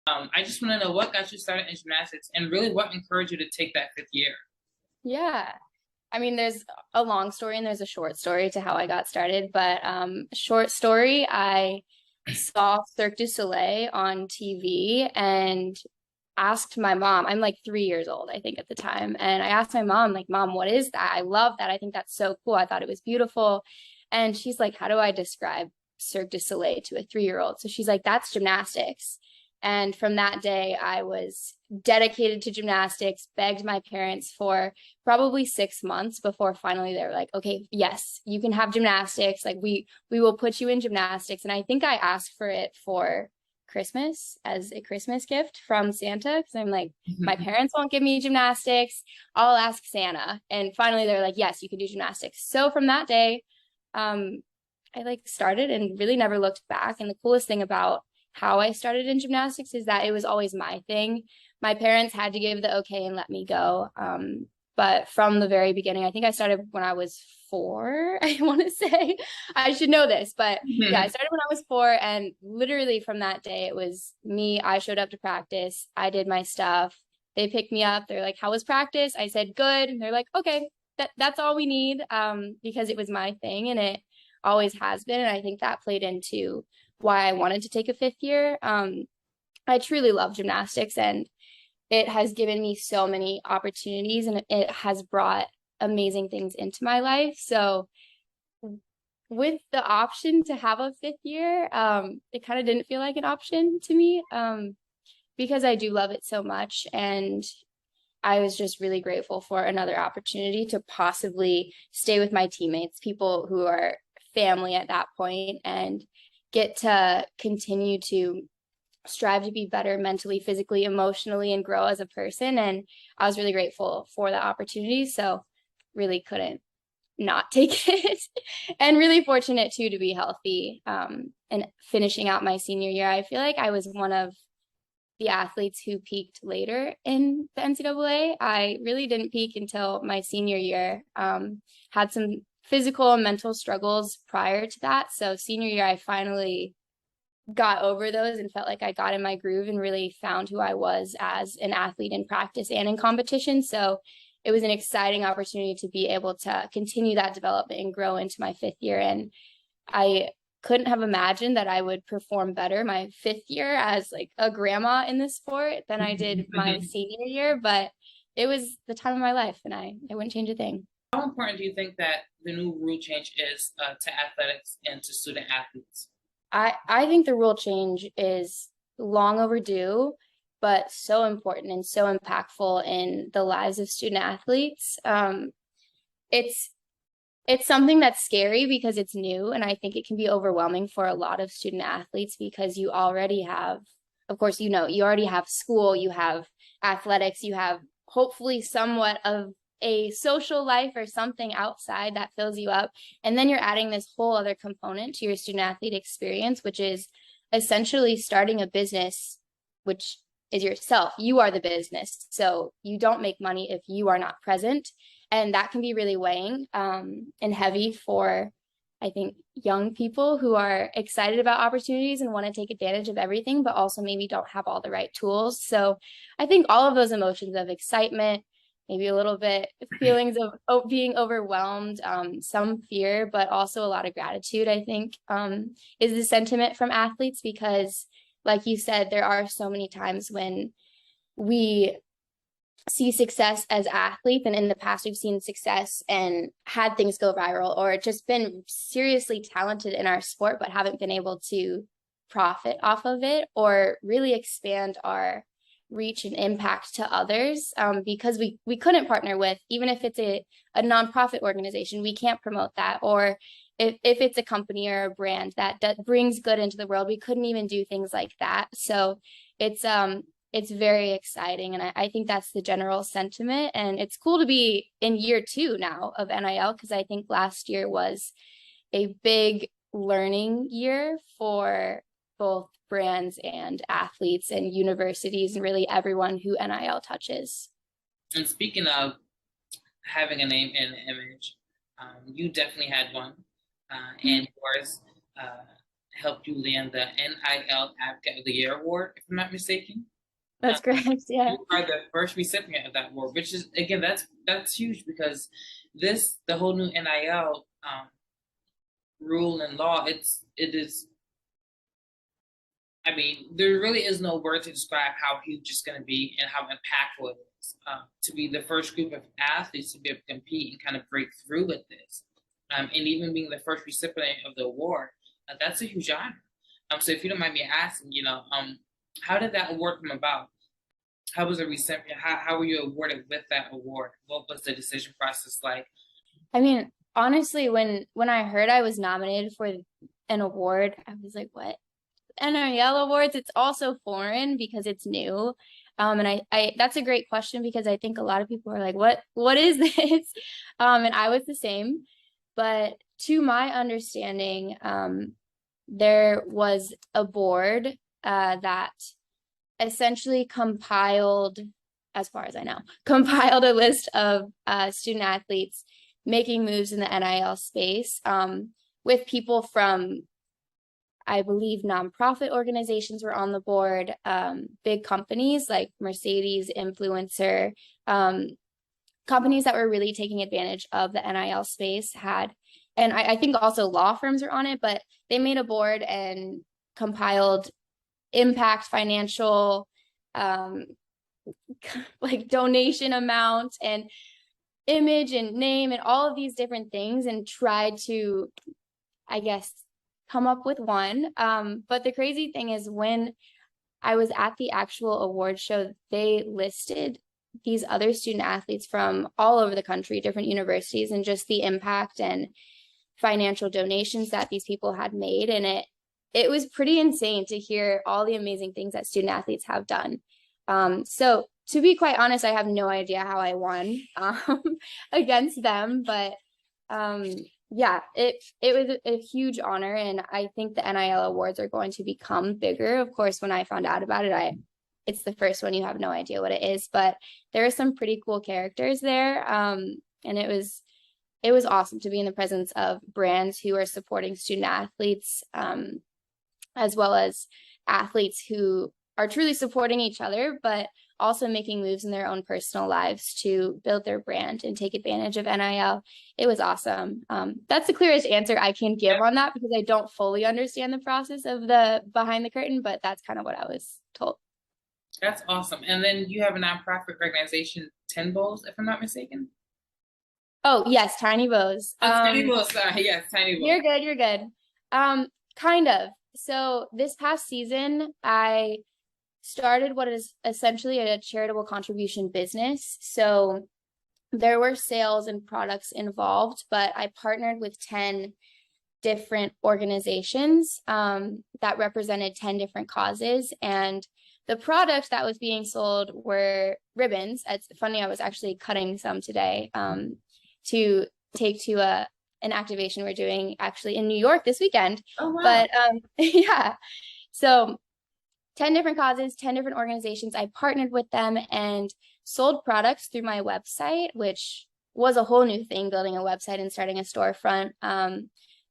I just want to know what got you started in gymnastics and really what encouraged you to take that fifth year. Yeah. I mean, there's a long story and there's a short story to how I got started. But short story, I saw Cirque du Soleil on TV and asked my mom. I'm like 3 years old, I think, at the time. And I asked my mom, like, Mom, what is that? I love that. I think that's so cool. I thought it was beautiful. And she's like, how do I describe Cirque du Soleil to a 3-year-old? So she's like, that's gymnastics. And from that day, I was dedicated to gymnastics, begged my parents for probably 6 months before finally they were like, okay, yes, you can have gymnastics. Like we will put you in gymnastics. And I think I asked for it for Christmas as a Christmas gift from Santa because I'm like, my parents won't give me gymnastics. I'll ask Santa. And finally they're like, yes, you can do gymnastics. So from that day, I like started and really never looked back. And the coolest thing about how I started in gymnastics is that it was always my thing. My parents had to give the okay and let me go. But from the very beginning, I think I started when I was 4, I want to say. I should know this, but yeah, I started when I was 4. And literally from that day, it was me. I showed up to practice. I did my stuff. They picked me up. They're like, how was practice? I said, good. And they're like, okay, that's all we need, because it was my thing and it always has been. And I think that played into why I wanted to take a fifth year. I truly love gymnastics and it has given me so many opportunities and it has brought amazing things into my life. So with the option to have a fifth year, it kind of didn't feel like an option to me, because I do love it so much. And I was just really grateful for another opportunity to possibly stay with my teammates, people who are family at that point, and get to continue to strive to be better mentally, physically, emotionally, and grow as a person. And I was really grateful for the opportunity. So really couldn't not take it. And really fortunate too to be healthy, and finishing out my senior year. I feel like I was one of the athletes who peaked later in the NCAA. I really didn't peak until my senior year. Had some physical and mental struggles prior to that. So senior year, I finally got over those and felt like I got in my groove and really found who I was as an athlete in practice and in competition. So it was an exciting opportunity to be able to continue that development and grow into my fifth year. And I couldn't have imagined that I would perform better my fifth year as like a grandma in the sport than I did my senior year, but it was the time of my life and I wouldn't change a thing. How important do you think that the new rule change is to athletics and to student athletes? I think the rule change is long overdue, but so important and so impactful in the lives of student athletes. It's it's something that's scary because it's new, and I think it can be overwhelming for a lot of student athletes because you already have, of course, you already have school, you have athletics, you have hopefully somewhat of a social life or something outside that fills you up. And then you're adding this whole other component to your student athlete experience, which is essentially starting a business, which is yourself. You are the business. So you don't make money if you are not present. And that can be really weighing, and heavy for, I think, young people who are excited about opportunities and want to take advantage of everything, but also maybe don't have all the right tools. So I think all of those emotions of excitement, maybe a little bit feelings of being overwhelmed, some fear, but also a lot of gratitude, I think, is the sentiment from athletes because, like you said, there are so many times when we see success as athletes, and in the past we've seen success and had things go viral or just been seriously talented in our sport but haven't been able to profit off of it or really expand our reach and impact to others, because we couldn't partner with, even if it's a nonprofit organization, we can't promote that. Or if it's a company or a brand that brings good into the world, we couldn't even do things like that. So it's very exciting. And I think that's the general sentiment. And it's cool to be in year 2 now of NIL, because I think last year was a big learning year for both brands and athletes and universities and really everyone who NIL touches. And speaking of having a name and an image, you definitely had one, and yours helped you land the NIL Advocate of the Year award, if I'm not mistaken. That's correct. Yeah. You are the first recipient of that award, which is, again, that's huge, because the whole new NIL rule and law, it is. I mean, there really is no word to describe how huge it's going to be and how impactful it is. To be the first group of athletes to be able to compete and kind of break through with this, and even being the first recipient of the award, that's a huge honor. So if you don't mind me asking, how did that award come about? How was the recipient? How were you awarded with that award? What was the decision process like? I mean, honestly, when I heard I was nominated for an award, I was like, what? NIL awards? It's also foreign because it's new. And I that's a great question, because I think a lot of people are like, what is this? And I was the same. But to my understanding, there was a board that essentially compiled, as far as I know, compiled a list of student athletes making moves in the NIL space, with people from, I believe, nonprofit organizations were on the board, big companies like Mercedes, influencer, companies that were really taking advantage of the NIL space had, and I think also law firms are on it, but they made a board and compiled impact financial, like donation amount and image and name and all of these different things, and tried to, I guess, come up with one. But the crazy thing is, when I was at the actual award show, they listed these other student athletes from all over the country, different universities, and just the impact and financial donations that these people had made. And it was pretty insane to hear all the amazing things that student athletes have done. So to be quite honest, I have no idea how I won against them, but yeah, it was a huge honor, and I think the NIL awards are going to become bigger. Of course, when I found out about it, it's the first one, you have no idea what it is, but there are some pretty cool characters there, and it was awesome to be in the presence of brands who are supporting student athletes, as well as athletes who are truly supporting each other, but also making moves in their own personal lives to build their brand and take advantage of NIL. It was awesome. That's the clearest answer I can give on that, because I don't fully understand the process of the behind the curtain, but that's kind of what I was told. That's awesome. And then you have a nonprofit organization, Ten Bowls, if I'm not mistaken. Oh yes, Tiny Bows. Tiny Bowls, sorry, yes, Tiny Bowls. You're good. Kind of. So this past season, I started what is essentially a charitable contribution business. So there were sales and products involved, but I partnered with 10 different organizations that represented 10 different causes. And the product that was being sold were ribbons. It's funny, I was actually cutting some today to take to an activation we're doing actually in New York this weekend. Oh, wow. But yeah, so 10 different causes, 10 different organizations. I partnered with them and sold products through my website, which was a whole new thing, building a website and starting a storefront.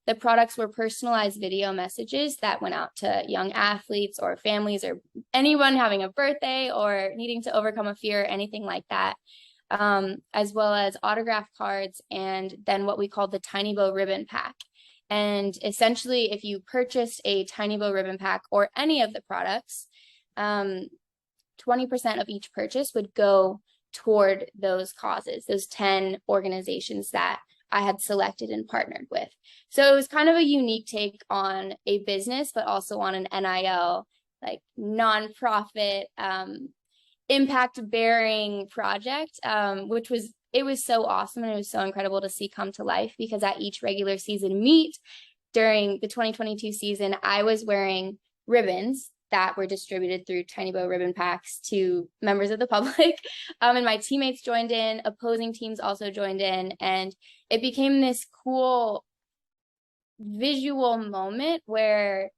The products were personalized video messages that went out to young athletes or families or anyone having a birthday or needing to overcome a fear, anything like that, as well as autograph cards, and then what we call the Tiny Bow Ribbon Pack. And essentially, if you purchased a Tiny Bow Ribbon Pack or any of the products, 20% of each purchase would go toward those causes, those 10 organizations that I had selected and partnered with. So it was kind of a unique take on a business, but also on an NIL, like nonprofit, impact-bearing project, which was, it was so awesome, and it was so incredible to see come to life, because at each regular season meet during the 2022 season, I was wearing ribbons that were distributed through Tiny Bow Ribbon Packs to members of the public. And my teammates joined in, opposing teams also joined in, and it became this cool visual moment where,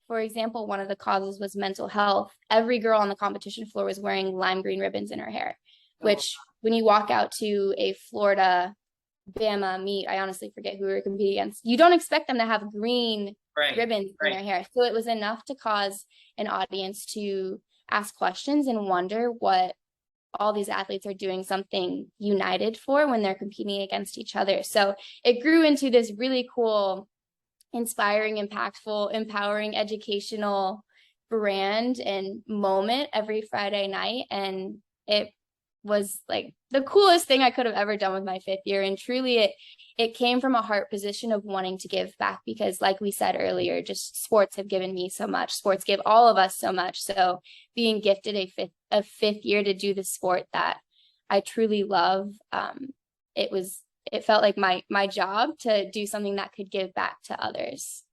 for example, one of the causes was mental health. Every girl on the competition floor was wearing lime green ribbons in her hair, which when you walk out to a Florida Bama meet. I honestly forget who we were competing against. You don't expect them to have green ribbons in their hair. So it was enough to cause an audience to ask questions and wonder what all these athletes are doing something united for when they're competing against each other. So it grew into this really cool, inspiring, impactful, empowering, educational brand and moment every Friday night. And it was like the coolest thing I could have ever done with my 5th year. And truly it came from a heart position of wanting to give back, because like we said earlier, just sports have given me so much. Sports give all of us so much. So being gifted a fifth year to do the sport that I truly love, it felt like my job to do something that could give back to others.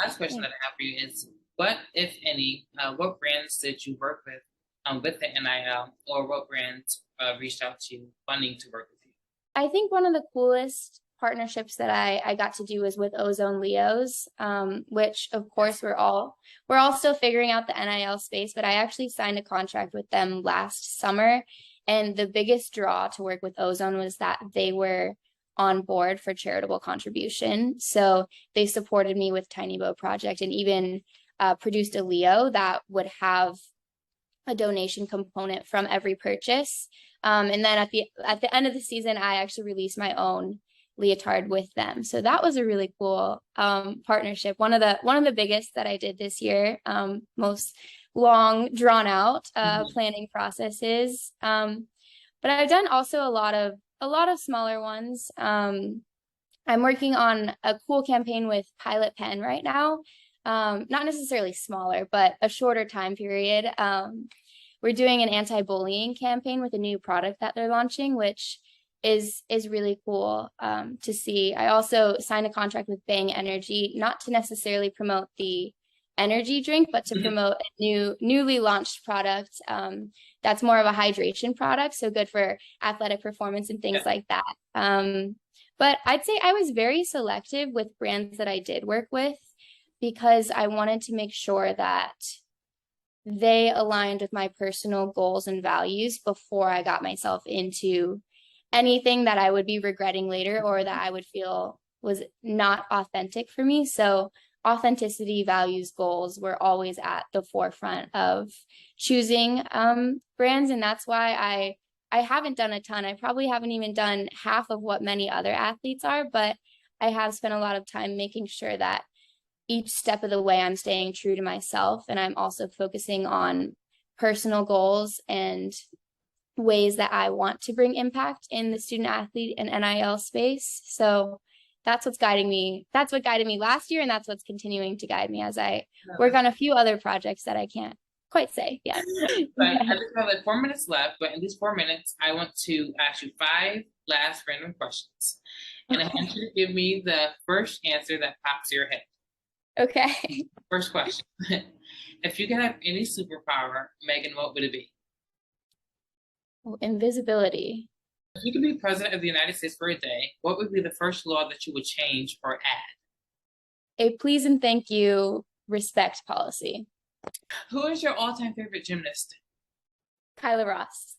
Last question that I have for you is, what, if any, what brands did you work with the NIL, or what brands reached out to you wanting to work with you? I think one of the coolest partnerships that I got to do was with Ozone Leos, which of course we're all still figuring out the NIL space, but I actually signed a contract with them last summer. And the biggest draw to work with Ozone was that they were on board for charitable contribution. So they supported me with Tiny Bow Project, and even produced a Leo that would have a donation component from every purchase. And then at the end of the season, I actually released my own leotard with them. So that was a really cool partnership. One of the biggest that I did this year, most long drawn out planning processes. But I've done also a lot of smaller ones. I'm working on a cool campaign with Pilot Pen right now. Not necessarily smaller, but a shorter time period. We're doing an anti-bullying campaign with a new product that they're launching, which is really cool to see. I also signed a contract with Bang Energy, not to necessarily promote the energy drink, but to promote a newly launched product that's more of a hydration product, so good for athletic performance and things like that. But I'd say I was very selective with brands that I did work with, because I wanted to make sure that they aligned with my personal goals and values before I got myself into anything that I would be regretting later, or that I would feel was not authentic for me. So authenticity, values, goals were always at the forefront of choosing brands. And that's why I haven't done a ton. I probably haven't even done half of what many other athletes are, but I have spent a lot of time making sure that each step of the way I'm staying true to myself, and I'm also focusing on personal goals and ways that I want to bring impact in the student athlete and NIL space. So that's what's guiding me. That's what guided me last year, and that's what's continuing to guide me as I work on a few other projects that I can't quite say yet. But I just have like 4 minutes left, but in these 4 minutes, I want to ask you 5 last random questions. And I want you to give me the first answer that pops to your head. Okay. First question. If you could have any superpower, Megan, what would it be? Invisibility. If you could be president of the United States for a day, what would be the first law that you would change or add? A please and thank you respect policy. Who is your all-time favorite gymnast? Kyla Ross.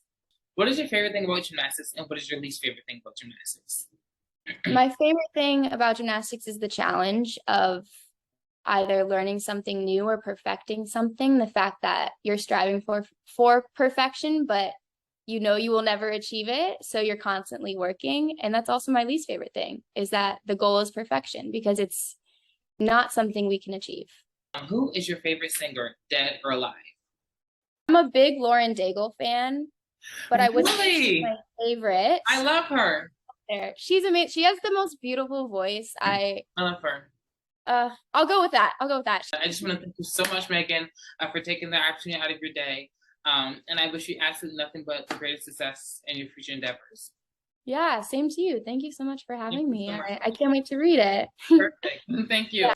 What is your favorite thing about gymnastics, and what is your least favorite thing about gymnastics? My favorite thing about gymnastics is the challenge of either learning something new or perfecting something. The fact that you're striving for perfection, but you know you will never achieve it, so you're constantly working. And that's also my least favorite thing, is that the goal is perfection, because it's not something we can achieve. Who is your favorite singer, dead or alive? I'm a big Lauren Daigle fan, but I wouldn't say she's my favorite. I love her. She's amazing. She has the most beautiful voice. I love her. I'll go with that. I just want to thank you so much, Megan, for taking the opportunity out of your day. And I wish you absolutely nothing but the greatest success in your future endeavors. Yeah, same to you. Thank you so much for having me. I can't wait to read it. Perfect. Thank you. Yeah.